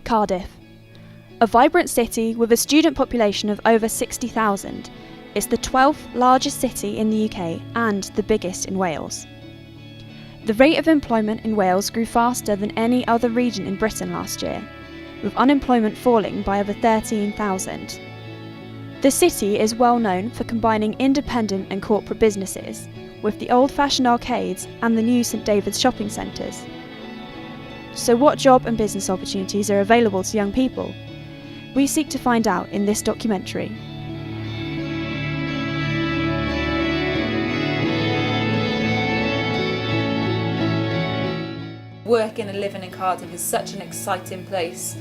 Cardiff. A vibrant city with a student population of over 60,000, it's the 12th largest city in the UK and the biggest in Wales. The rate of employment in Wales grew faster than any other region in Britain last year, with unemployment falling by over 13,000. The city is well known for combining independent and corporate businesses, with the old-fashioned arcades and the new St David's shopping centres. So what job and business opportunities are available to young people? We seek to find out in this documentary. Working and living in Cardiff is such an exciting place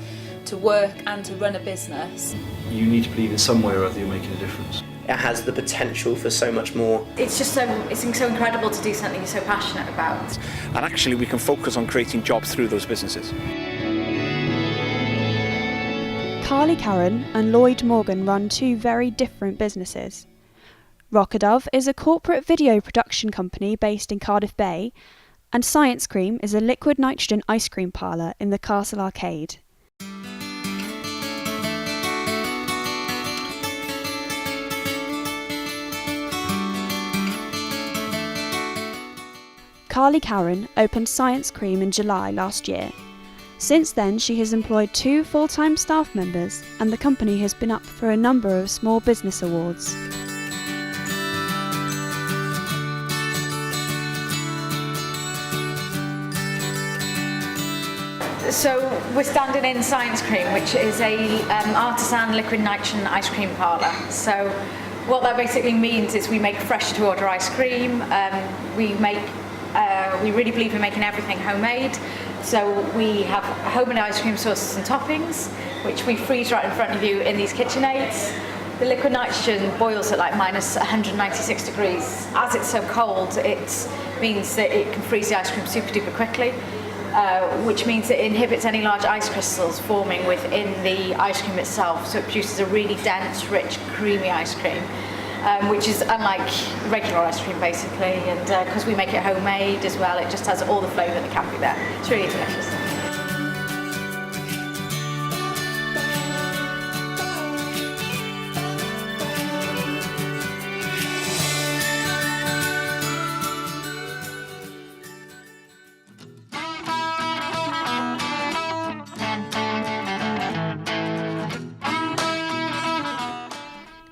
to work and to run a business. You need to believe in some way or other you're making a difference. It has the potential for so much more. It's so incredible to do something you're so passionate about. And actually we can focus on creating jobs through those businesses. Carly Karen and Lloyd Morgan run two very different businesses. Rockadove is a corporate video production company based in Cardiff Bay, and Science Cream is a liquid nitrogen ice cream parlour in the Castle Arcade. Carly Karen opened Science Cream in July last year. Since then, she has employed 2 full-time staff members, and the company has been up for a number of small business awards. So we're standing in Science Cream, which is a artisan liquid nitrogen ice cream parlour. So what that basically means is we make fresh to order ice cream. We really believe in making everything homemade. So we have homemade ice cream sauces and toppings, which we freeze right in front of you in these KitchenAids. The liquid nitrogen boils at like minus 196 degrees. As it's so cold, it means that it can freeze the ice cream super duper quickly. Which means it inhibits any large ice crystals forming within the ice cream itself, so it produces a really dense, rich, creamy ice cream, which is unlike regular ice cream basically, and because we make it homemade as well, it just has all the flavour that can be there. It's really delicious.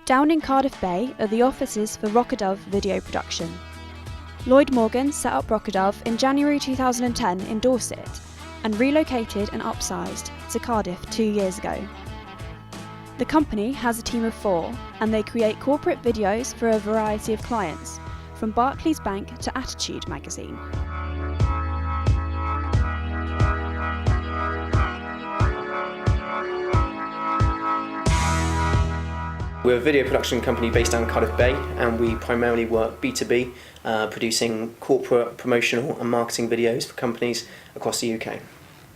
Down in Cardiff Bay are the offices for Rockadove Video Production. Lloyd Morgan set up Rockadove in January 2010 in Dorset and relocated and upsized to Cardiff 2 years ago. The company has a team of 4 and they create corporate videos for a variety of clients, from Barclays Bank to Attitude magazine. We're a video production company based down in Cardiff Bay, and we primarily work B2B, producing corporate, promotional and marketing videos for companies across the UK.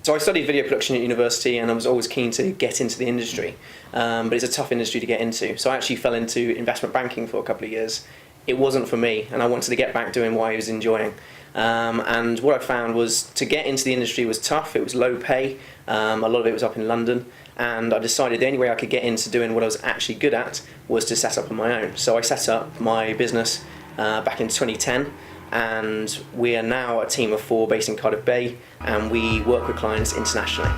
So I studied video production at university and I was always keen to get into the industry, but it's a tough industry to get into. So I actually fell into investment banking for a couple of years. It wasn't for me and I wanted to get back doing what I was enjoying. And what I found was to get into the industry was tough, it was low pay, a lot of it was up in London, and I decided the only way I could get into doing what I was actually good at was to set up on my own. So I set up my business back in 2010, and we are now a team of 4 based in Cardiff Bay, and we work with clients internationally.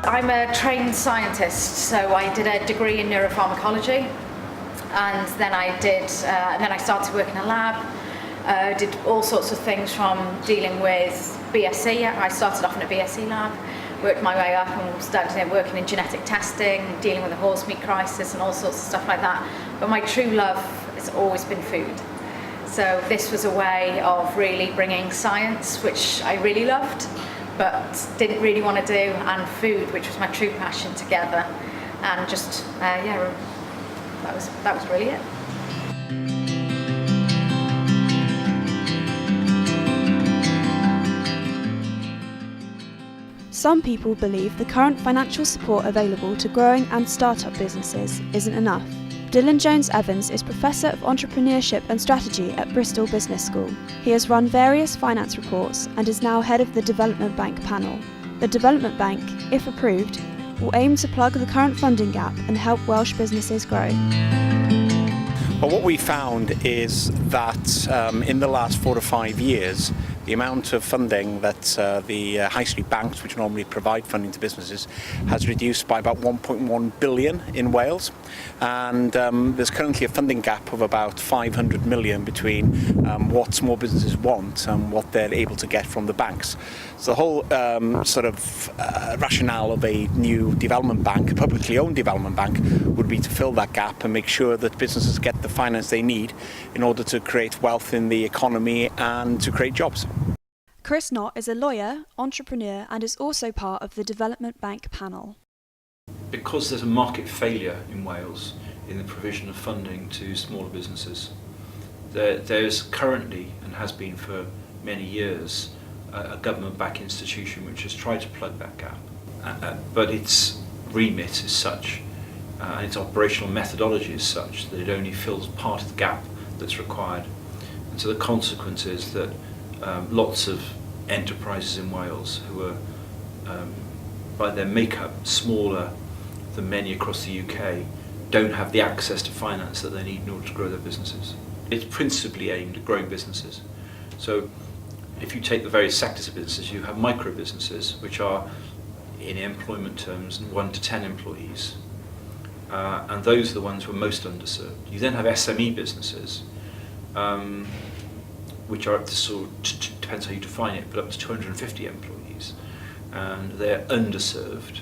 I'm a trained scientist, so I did a degree in neuropharmacology, and then I started working in a lab. Did all sorts of things from dealing with BSc. I started off in a BSc lab, worked my way up and started working in genetic testing, dealing with the horse meat crisis and all sorts of stuff like that. But my true love has always been food. So this was a way of really bringing science, which I really loved, but didn't really want to do, and food, which was my true passion, together. And just, that was really it. Some people believe the current financial support available to growing and start-up businesses isn't enough. Dylan Jones-Evans is Professor of Entrepreneurship and Strategy at Bristol Business School. He has run various finance reports and is now head of the Development Bank panel. The Development Bank, if approved, will aim to plug the current funding gap and help Welsh businesses grow. Well, what we found is that in the last 4 to 5 years, the amount of funding that the high street banks, which normally provide funding to businesses, has reduced by about 1.1 billion in Wales, and there's currently a funding gap of about 500 million between what small businesses want and what they're able to get from the banks. So the whole rationale of a new development bank, a publicly owned development bank, would be to fill that gap and make sure that businesses get the finance they need in order to create wealth in the economy and to create jobs. Chris Knott is a lawyer, entrepreneur, and is also part of the Development Bank panel. Because there's a market failure in Wales in the provision of funding to smaller businesses, there's currently, and has been for many years, a government-backed institution which has tried to plug that gap. But its remit is such, and its operational methodology is such, that it only fills part of the gap that's required. And so the consequence is that lots of enterprises in Wales who are, by their makeup, smaller than many across the UK, don't have the access to finance that they need in order to grow their businesses. It's principally aimed at growing businesses. So if you take the various sectors of businesses, you have micro businesses, which are, in employment terms, 1 to 10 employees. And those are the ones who are most underserved. You then have SME businesses, which are up to depends how you define it, but up to 250 employees, and they're underserved.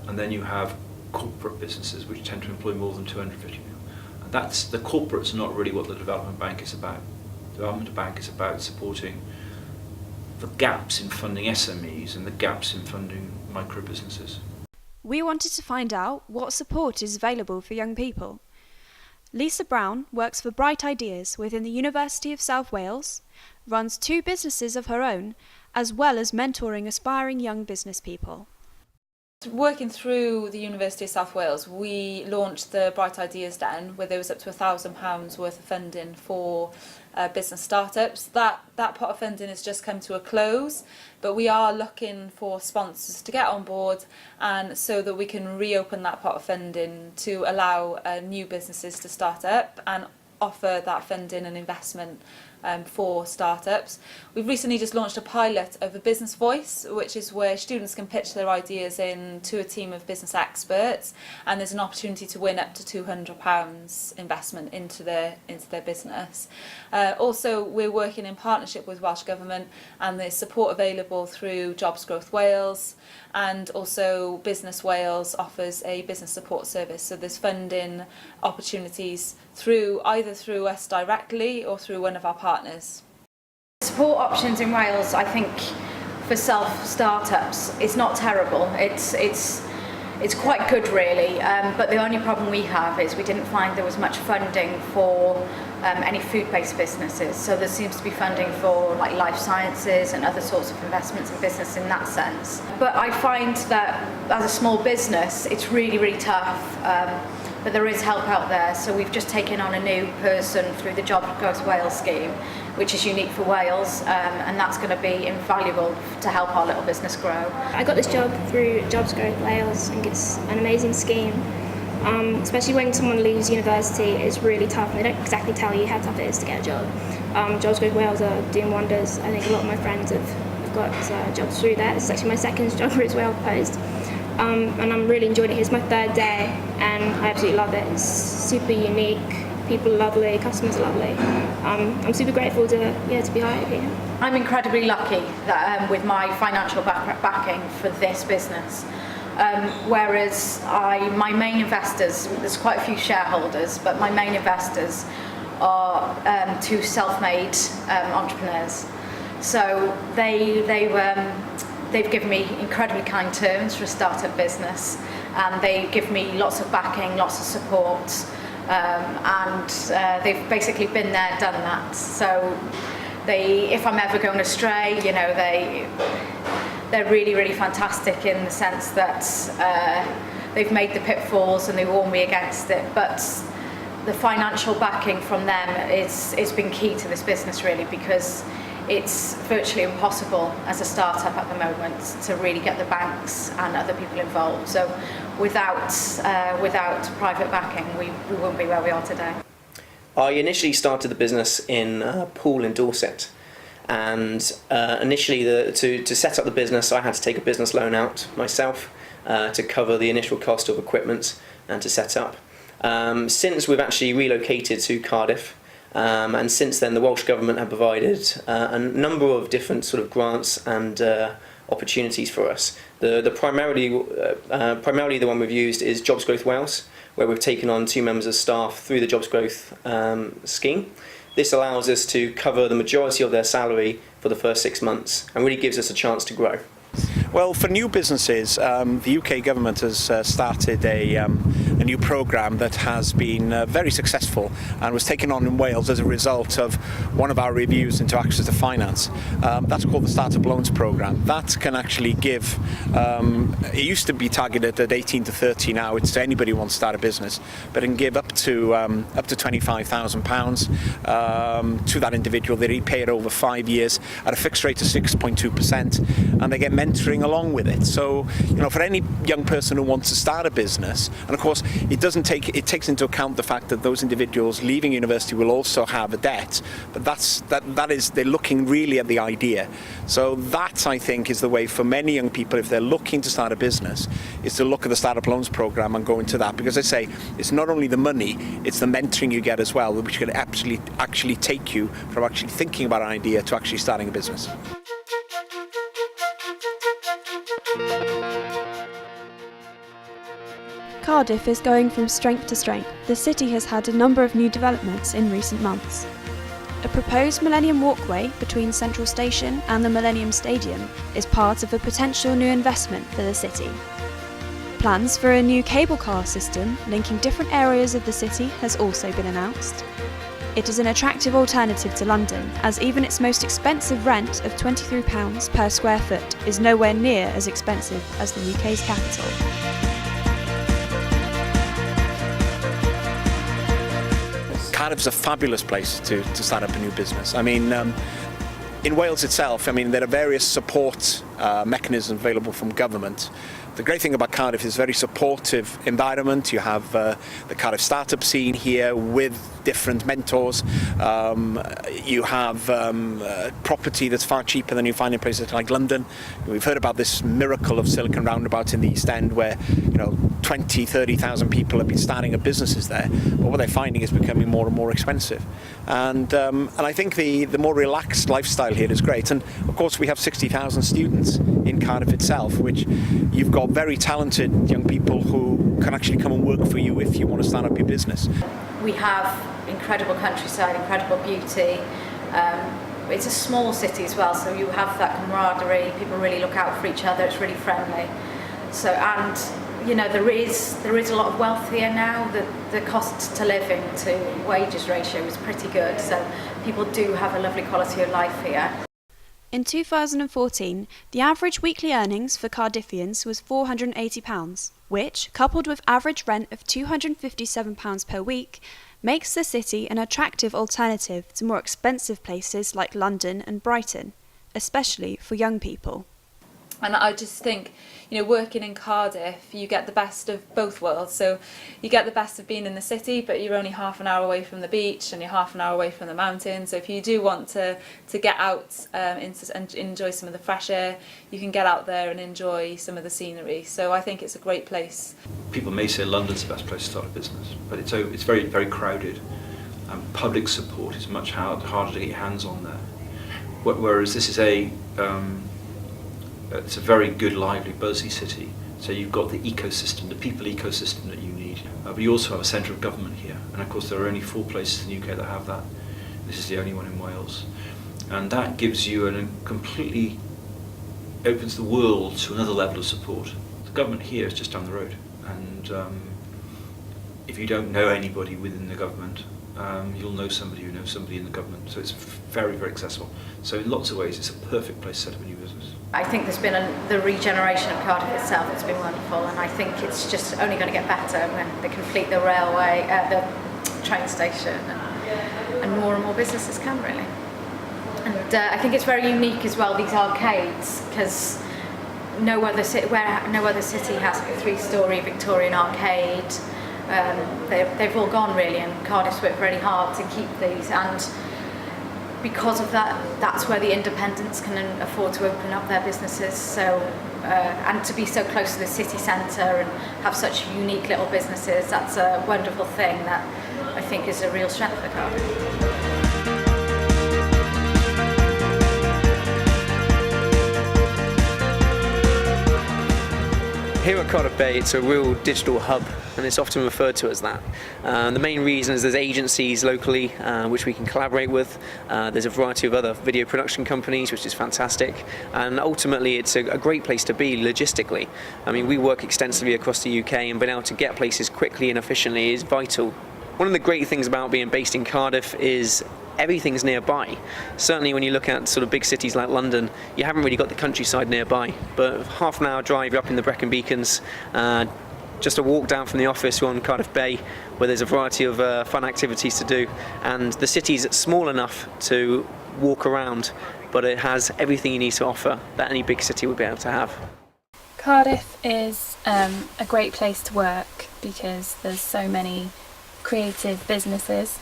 And then you have corporate businesses, which tend to employ more than 250 people. And that's, the corporate's not really what the Development Bank is about. The Development Bank is about supporting the gaps in funding SMEs and the gaps in funding micro businesses. We wanted to find out what support is available for young people. Lisa Brown works for Bright Ideas within the University of South Wales, runs 2 businesses of her own, as well as mentoring aspiring young business people. Working through the University of South Wales, we launched the Bright Ideas Den, where there was up to £1,000 worth of funding for business startups. That pot of funding has just come to a close, but we are looking for sponsors to get on board, and so that we can reopen that pot of funding to allow new businesses to start up and offer that funding and investment for startups. We've recently just launched a pilot of a business voice, which is where students can pitch their ideas in to a team of business experts, and there's an opportunity to win up to £200 investment into their business. Also, we're working in partnership with Welsh Government, and there's support available through Jobs Growth Wales, and also Business Wales offers a business support service. So there's funding opportunities either through us directly or through one of our partners. Support options in Wales, I think, for self-startups, it's not terrible. It's quite good, really. But the only problem we have is we didn't find there was much funding for any food-based businesses. So there seems to be funding for like life sciences and other sorts of investments in business in that sense. But I find that as a small business, it's really, really tough. But there is help out there, so we've just taken on a new person through the Jobs Growth Wales scheme, which is unique for Wales, and that's going to be invaluable to help our little business grow. I got this job through Jobs Growth Wales. I think it's an amazing scheme, especially when someone leaves university. It's really tough, and they don't exactly tell you how tough it is to get a job. Jobs Growth Wales are doing wonders. I think a lot of my friends have got jobs through that. It's actually my second Jobs Growth Wales post. And I'm really enjoying it. It's my 3rd day, and I absolutely love it. It's super unique. People are lovely. Customers are lovely. I'm super grateful to be hired here. I'm incredibly lucky that with my financial backing for this business. Whereas my main investors, there's quite a few shareholders, but my main investors are 2 self-made entrepreneurs. So they've given me incredibly kind terms for a startup business, and they give me lots of backing, lots of support, and they've basically been there, done that. So if I'm ever going astray, they're really, really fantastic in the sense that they've made the pitfalls and they warn me against it, but the financial backing from them is been key to this business, really, because it's virtually impossible as a startup at the moment to really get the banks and other people involved. So without private backing, we wouldn't be where we are today. I initially started the business in Poole in Dorset, and initially to set up the business I had to take a business loan out myself to cover the initial cost of equipment and to set up. Since we've actually relocated to Cardiff, and since then the Welsh Government have provided a number of different sort of grants and opportunities for us. Primarily the one we've used is Jobs Growth Wales, where we've taken on 2 members of staff through the Jobs Growth scheme. This allows us to cover the majority of their salary for the first 6 months and really gives us a chance to grow. Well, for new businesses, the UK government has started a new programme that has been very successful and was taken on in Wales as a result of one of our reviews into access to finance. That's called the Startup Loans Programme. That can actually give, it used to be targeted at 18 to 30, now it's to anybody who wants to start a business, but it can give up to £25,000 to that individual. They repay it over 5 years at a fixed rate of 6.2%, and they get mentoring along with it. So, for any young person who wants to start a business, and of course it takes into account the fact that those individuals leaving university will also have a debt, but they're looking really at the idea. So that, I think, is the way for many young people, if they're looking to start a business, is to look at the Startup Loans Programme and go into that, because I say it's not only the money, it's the mentoring you get as well, which can actually take you from actually thinking about an idea to actually starting a business. Cardiff is going from strength to strength. The city has had a number of new developments in recent months. A proposed Millennium Walkway between Central Station and the Millennium Stadium is part of a potential new investment for the city. Plans for a new cable car system linking different areas of the city has also been announced. It is an attractive alternative to London, as even its most expensive rent of £23 per square foot is nowhere near as expensive as the UK's capital. Cardiff's a fabulous place to start up a new business. I mean, in Wales itself, there are various support mechanisms available from government. The great thing about Cardiff is a very supportive environment. You have the Cardiff startup scene here with different mentors. You have property that's far cheaper than you find in places like London. We've heard about this miracle of Silicon Roundabout in the East End, where 20, 30,000 people have been starting up businesses there. But what they're finding is becoming more and more expensive. And I think the more relaxed lifestyle here is great. And of course we have 60,000 students in Cardiff itself, which you've got very talented young people who can actually come and work for you if you want to start up your business. We have incredible countryside, incredible beauty. It's a small city as well, so you have that camaraderie. People really look out for each other. It's really friendly. So, and there is a lot of wealth here now. The cost to living to wages ratio is pretty good. So people do have a lovely quality of life here. In 2014, the average weekly earnings for Cardiffians was £480, which, coupled with average rent of £257 per week, makes the city an attractive alternative to more expensive places like London and Brighton, especially for young people. And I just think, working in Cardiff, you get the best of both worlds. So you get the best of being in the city, but you're only half an hour away from the beach and you're half an hour away from the mountains. So if you do want to get out and enjoy some of the fresh air, you can get out there and enjoy some of the scenery. So I think it's a great place. People may say London's the best place to start a business, but it's very, very crowded. And public support is much harder to get your hands on there. Whereas this is it's a very good, lively, buzzy city. So you've got the ecosystem, the people ecosystem that you need. But you also have a centre of government here. And of course there are only 4 places in the UK that have that. This is the only one in Wales. And that gives you completely opens the world to another level of support. The government here is just down the road. And if you don't know anybody within the government, you'll know somebody who knows somebody in the government. So it's very, very accessible. So in lots of ways, it's a perfect place to set up a new business. I think there's been the regeneration of Cardiff itself. It's been wonderful, and I think it's just only going to get better when they complete the railway, the train station, and more businesses can really. And I think it's very unique as well, these arcades, because no other city has a 3-storey Victorian arcade. They've all gone really, and Cardiff's worked very hard to keep these, and because of that, that's where the independents can afford to open up their businesses. So and to be so close to the city centre and have such unique little businesses, that's a wonderful thing that I think is a real strength for Cardiff. Here at Cardiff Bay, it's a real digital hub, and it's often referred to as that. The main reason is there's agencies locally which we can collaborate with. There's a variety of other video production companies, which is fantastic, and ultimately it's a great place to be logistically. I mean, we work extensively across the UK, and being able to get places quickly and efficiently is vital. One of the great things about being based in Cardiff is everything's nearby. Certainly when you look at sort of big cities like London, you haven't really got the countryside nearby, but half an hour drive you're up in the Brecon Beacons, just a walk down from the office, you're on Cardiff Bay, where there's a variety of fun activities to do, and the city's small enough to walk around, but it has everything you need to offer that any big city would be able to have. Cardiff is a great place to work because there's so many creative businesses,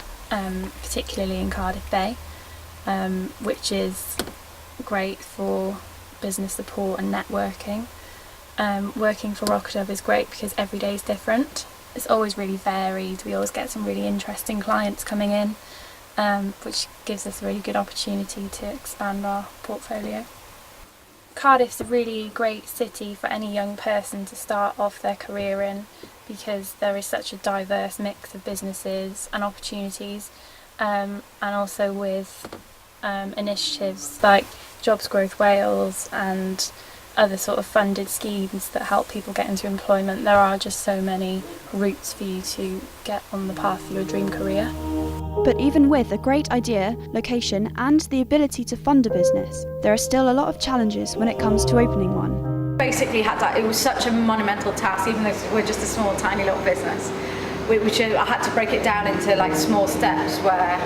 particularly in Cardiff Bay, which is great for business support and networking. Working for Rocket Dove is great because every day is different. It's always really varied. We always get some really interesting clients coming in, which gives us a really good opportunity to expand our portfolio. Cardiff's a really great city for any young person to start off their career in, because there is such a diverse mix of businesses and opportunities, and also with initiatives like Jobs Growth Wales and other sort of funded schemes that help people get into employment. There are just so many routes for you to get on the path of your dream career. But even with a great idea, location and the ability to fund a business, there are still a lot of challenges when it comes to opening one. Basically it was such a monumental task, even though we're just a small tiny little business. I had to break it down into like small steps where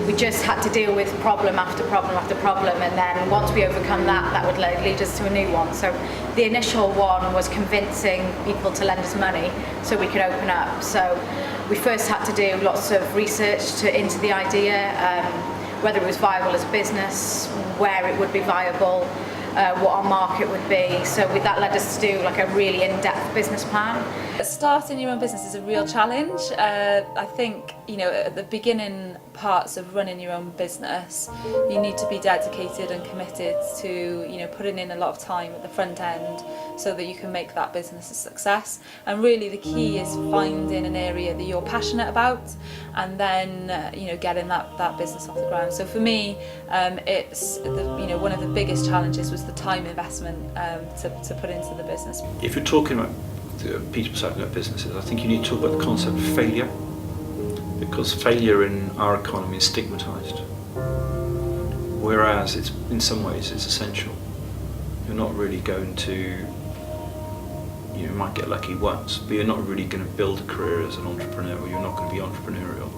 we just had to deal with problem after problem after problem, and then once we overcome that would lead us to a new one. So the initial one was convincing people to lend us money so we could open up. So we first had to do lots of research into the idea, whether it was viable as a business, where it would be viable, what our market would be. So that led us to do like a really in-depth business plan. Starting your own business is a real challenge. I think, at the beginning parts of running your own business, you need to be dedicated and committed to, putting in a lot of time at the front end so that you can make that business a success. And really the key is finding an area that you're passionate about, and then, getting that business off the ground. So for me, it's one of the biggest challenges was the time investment to put into the business. If you're talking about people starting up businesses, I think you need to talk about the concept of failure, because failure in our economy is stigmatised, whereas it's in some ways it's essential. You're not really going to, you might get lucky once, but you're not really going to build a career as an entrepreneur, or you're not going to be entrepreneurial.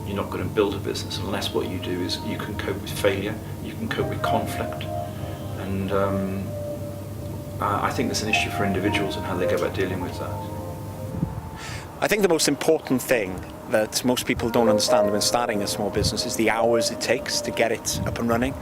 You're not going to build a business unless what you do is you can cope with failure, you can cope with conflict, and I think there's an issue for individuals and how they go about dealing with that. I think the most important thing that most people don't understand when starting a small business is the hours it takes to get it up and running.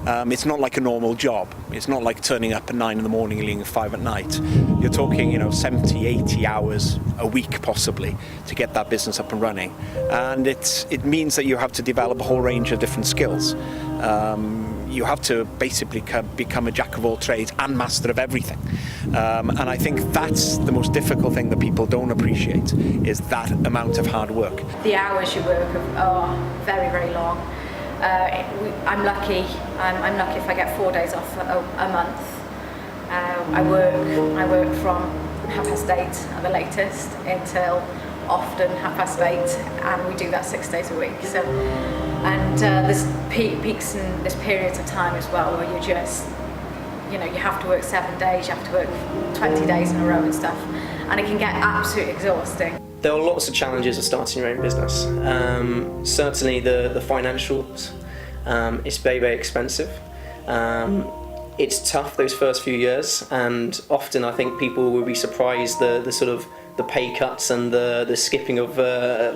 It's not like a normal job. It's not like turning up at 9 in the morning and leaving at 5 at night. You're talking, 70, 80 hours a week possibly to get that business up and running. And it means that you have to develop a whole range of different skills. You have to basically become a jack of all trades and master of everything. And I think that's the most difficult thing that people don't appreciate, is that amount of hard work. The hours you work are very, very long. I'm lucky. I'm lucky if I get 4 days off a month. I work from 8:30 at the latest until often 8:30, and we do that 6 days a week. So, and there's peaks in this periods of time as well where you just, you have to work 7 days, you have to work 20 days in a row and stuff, and it can get absolutely exhausting. There are lots of challenges of starting your own business. Certainly the financials, it's very, very expensive. It's tough those first few years, and often I think people will be surprised the sort of the pay cuts and the skipping of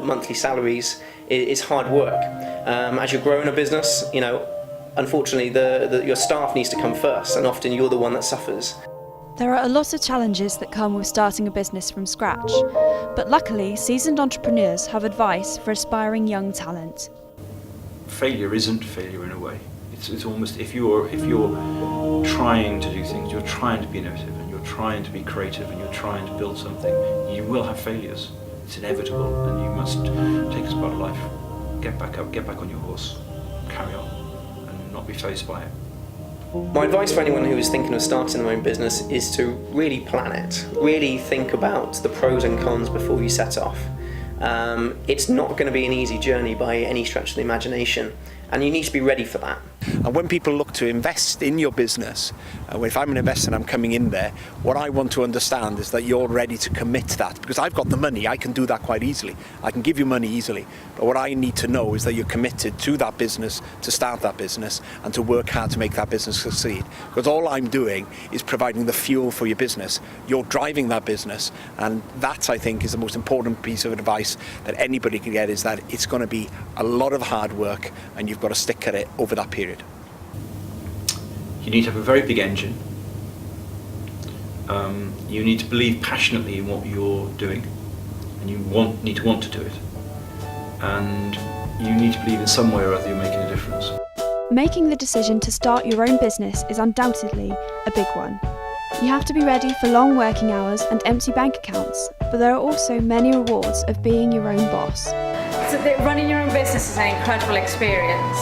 monthly salaries is hard work. As you're growing a business, you know, unfortunately your staff needs to come first, and often you're the one that suffers. There are a lot of challenges that come with starting a business from scratch, but luckily seasoned entrepreneurs have advice for aspiring young talent. Failure isn't failure in a way. It's almost, if you're trying to do things, you're trying to be innovative and you're trying to be creative and you're trying to build something, you will have failures. It's inevitable, and you must take it as part of life. Get back up, get back on your horse, carry on, and not be fazed by it. My advice for anyone who is thinking of starting their own business is to really plan it. Really think about the pros and cons before you set off. It's not going to be an easy journey by any stretch of the imagination, and you need to be ready for that. And when people look to invest in your business, if I'm an investor and I'm coming in there, what I want to understand is that you're ready to commit to that, because I've got the money, I can do that quite easily. I can give you money easily, but what I need to know is that you're committed to that business, to start that business, and to work hard to make that business succeed. Because all I'm doing is providing the fuel for your business. You're driving that business, and that, I think, is the most important piece of advice that anybody can get, is that it's going to be a lot of hard work, and you've got to stick at it over that period. You need to have a very big engine. You need to believe passionately in what you're doing, and you need to want to do it. And you need to believe in some way or other you're making a difference. Making the decision to start your own business is undoubtedly a big one. You have to be ready for long working hours and empty bank accounts, but there are also many rewards of being your own boss. So running your own business is an incredible experience,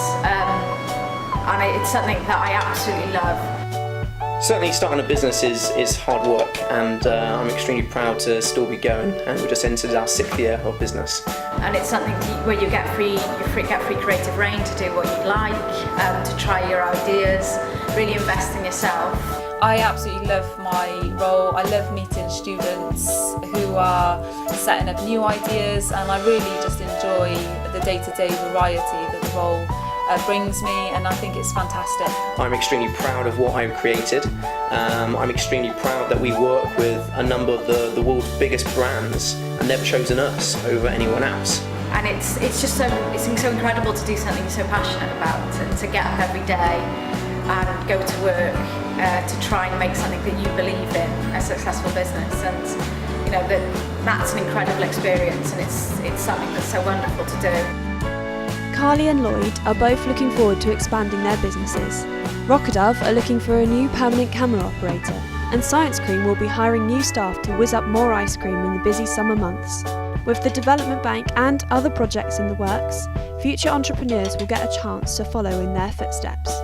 and it's something that I absolutely love. Certainly starting a business is hard work, and I'm extremely proud to still be going, and we just entered our 6th year of business. And it's something where you get free creative reign to do what you like, to try your ideas, really invest in yourself. I absolutely love my role. I love meeting students who are setting up new ideas, and I really just enjoy the day-to-day variety that the role brings me, and I think it's fantastic. I'm extremely proud of what I've created. I'm extremely proud that we work with a number of the world's biggest brands, and they've chosen us over anyone else. And it's just so incredible to do something you're so passionate about, to get up every day and go to work to try and make something that you believe in, a successful business. And you know that's an incredible experience, and it's something that's so wonderful to do. Carly and Lloyd are both looking forward to expanding their businesses. Rockadove are looking for a new permanent camera operator, and Science Cream will be hiring new staff to whiz up more ice cream in the busy summer months. With the development bank and other projects in the works, future entrepreneurs will get a chance to follow in their footsteps.